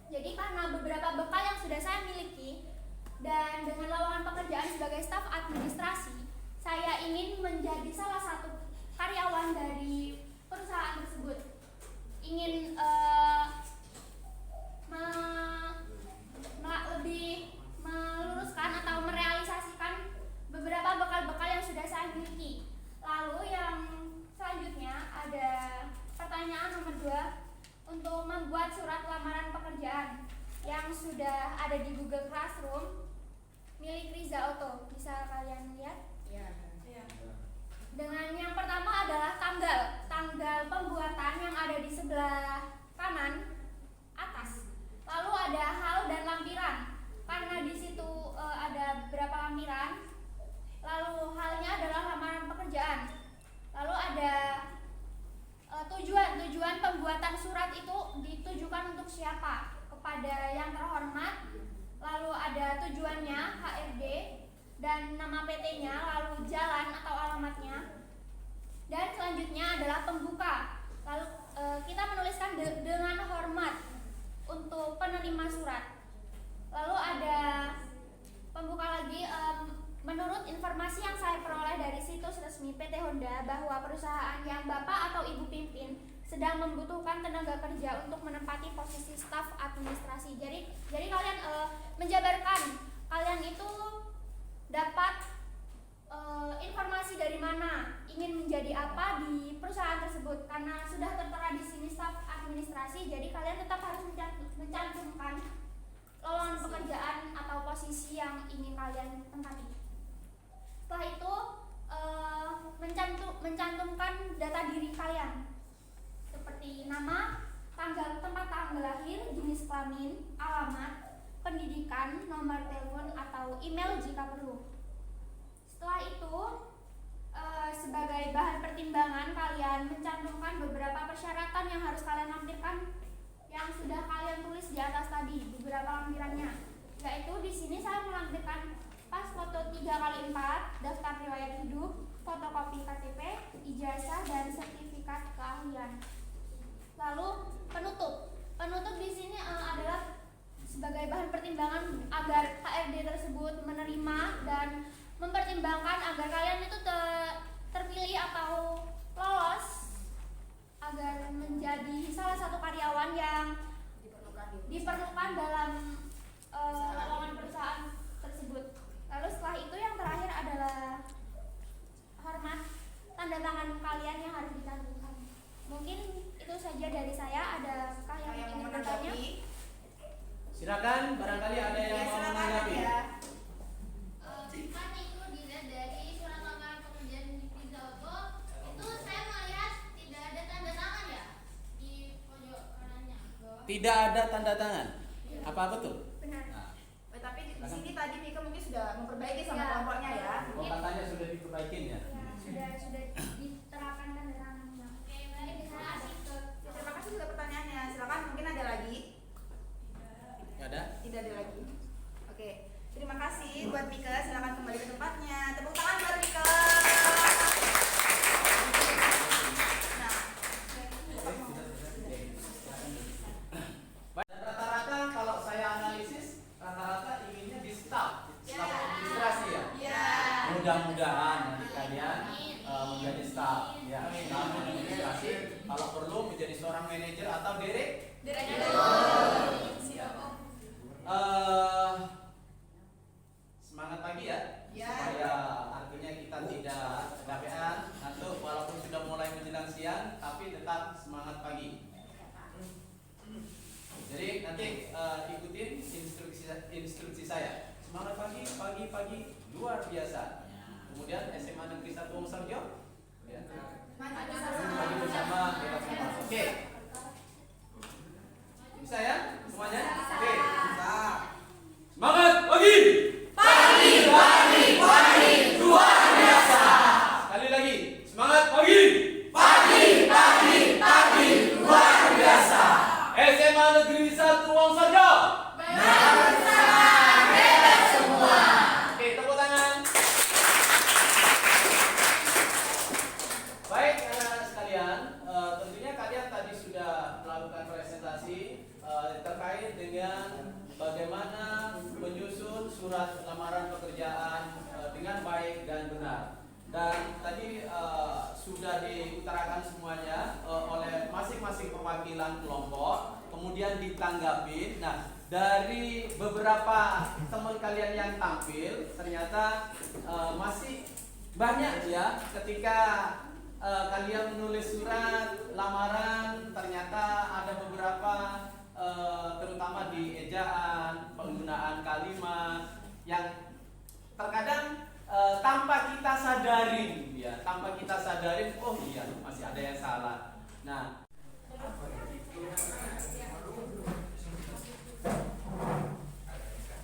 Jadi karena beberapa bekal yang sudah saya miliki dan dengan lowongan pekerjaan sebagai staf administrasi, saya ingin menjadi salah satu karyawan dari perusahaan tersebut. Ingin lebih meluruskan atau merealisasikan beberapa bekal-bekal yang sudah saya miliki. Lalu yang selanjutnya ada pertanyaan nomor 2, untuk membuat surat lamaran pekerjaan yang sudah ada di Google Classroom milik Riza Auto. Bisa kalian lihat? Iya. Dengan yang pertama adalah tanggal pembuatan yang ada di sebelah kanan atas. Lalu ada hal dan lampiran. Karena di situ ada berapa lampiran. Lalu halnya adalah lamaran pekerjaan. Lalu ada tujuan pembuatan surat itu ditujukan untuk siapa? Kepada yang terhormat. Lalu ada tujuannya HRD PT-nya, lalu jalan atau alamatnya. Dan selanjutnya adalah pembuka. Lalu kita menuliskan dengan hormat untuk penerima surat. Lalu ada pembuka lagi, menurut informasi yang saya peroleh dari situs resmi PT Honda bahwa perusahaan yang Bapak atau Ibu pimpin sedang membutuhkan tenaga kerja untuk menempati posisi staf administrasi. Jadi kalian menjabarkan kalian itu dapat informasi dari mana, ingin menjadi apa di perusahaan tersebut. Karena sudah tertera di sini staf administrasi, jadi kalian tetap harus mencantumkan lowongan pekerjaan atau posisi yang ingin kalian tempati. Setelah itu mencantumkan data diri kalian seperti nama, tempat tanggal lahir, jenis kelamin, alamat, pendidikan, nomor telepon atau email jika perlu. Setelah itu sebagai bahan pertimbangan kalian mencantumkan beberapa persyaratan yang harus kalian lampirkan yang sudah kalian tulis di atas tadi, beberapa lampirannya. Yaitu di sini saya melampirkan pas foto 3x4, daftar riwayat hidup, fotokopi KTP, ijazah dan sertifikat keahlian. Lalu penutup. Penutup di sini adalah sebagai bahan pertimbangan agar HRD tersebut menerima dan mempertimbangkan agar kalian itu terpilih atau lolos agar menjadi salah satu karyawan yang diperlukan dalam lowongan perusahaan tersebut. Lalu setelah itu yang terakhir adalah hormat, tanda tangan kalian yang harus dicantumkan. Mungkin itu saja dari saya. Adakah yang ingin bertanya? Silakan, barangkali ada yang mau menanggapi. Kan itu dilihat dari surat lamaran pekerjaan di Pizza Auto, itu saya melihat tidak ada tanda tangan ya di pojok kanannya. Tidak ada tanda tangan. Apa betul? Benar. Nah, Tapi di sini tadi Mika mungkin sudah memperbaiki sama kelompoknya ya. oh, katanya sudah diperbaikin ya. Ya, sudah diterapkan tanda tangannya. Oke, baik, terima kasih. Terima kasih juga pertanyaannya. Silakan, mungkin ada lagi? Nggak ada? Tidak ada lagi. Oke, terima kasih buat Mika. Silakan kembali ke tempatnya. Tepuk tangan buat Mika. Nah, Dan rata-rata kalau saya analisis, rata-rata inginnya di staf administrasi ya. ya. Mudah-mudahan nanti kalian menjadi staf ya, staf administrasi. Kalau perlu menjadi seorang manajer atau semangat pagi ya, supaya artinya kita tidak kecapean, ngantuk walaupun sudah mulai menjelang siang, tapi tetap semangat pagi. Jadi nanti ikutin instruksi saya. Semangat pagi, pagi luar biasa. Kemudian SMA Negeri 1 Wonosobo. Ya. Pagi bersama kita semua. Oke. Bisa ya semuanya? Oke. Semangat pagi. Pagi luar biasa. Sekali lagi. Semangat pagi. Pagi luar biasa. SMA Negeri 1 Wonosobo. Oke, tepuk tangan. Baik, anak-anak sekalian, tentunya kalian tadi sudah melakukan presentasi terkait dengan bagaimana menyusun surat lamaran pekerjaan dengan baik dan benar. Dan tadi sudah diutarakan semuanya oleh masing-masing perwakilan kelompok, kemudian ditanggapi. Nah, dari beberapa teman kalian yang tampil, ternyata masih banyak ya ketika kalian menulis surat lamaran, ternyata ada beberapa terutama di ejaan, penggunaan kalimat yang terkadang tanpa kita sadarin ya, oh iya masih ada yang salah. Nah,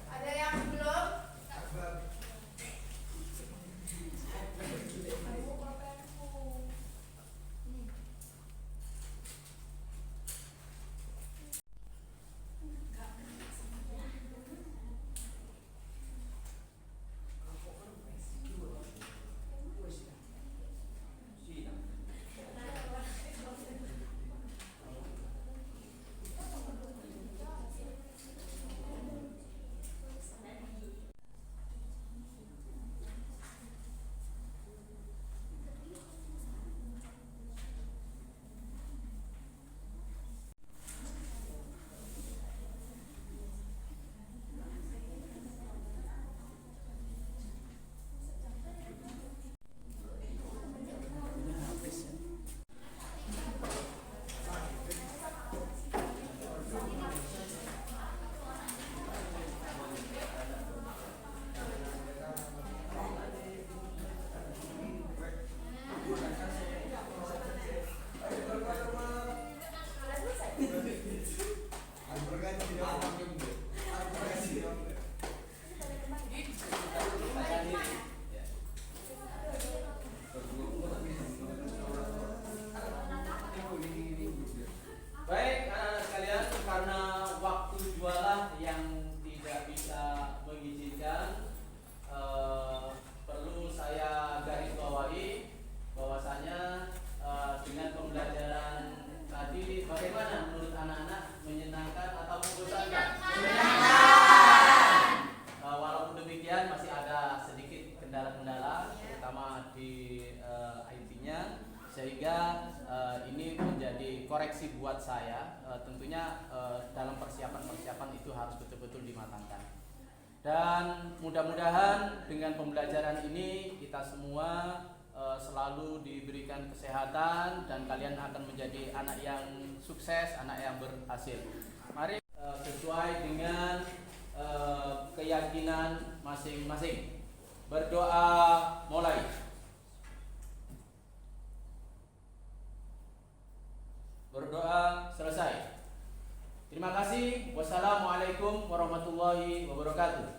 Ada yang belum? kendala-kendala terutama di IT-nya, sehingga ini menjadi koreksi buat saya. Tentunya dalam persiapan itu harus betul-betul dimatangkan. Dan mudah-mudahan dengan pembelajaran ini kita semua selalu diberikan kesehatan dan kalian akan menjadi anak yang sukses, anak yang berhasil. Mari sesuai dengan keyakinan masing-masing. Berdoa mulai. Berdoa selesai. Terima kasih. Wassalamualaikum warahmatullahi wabarakatuh.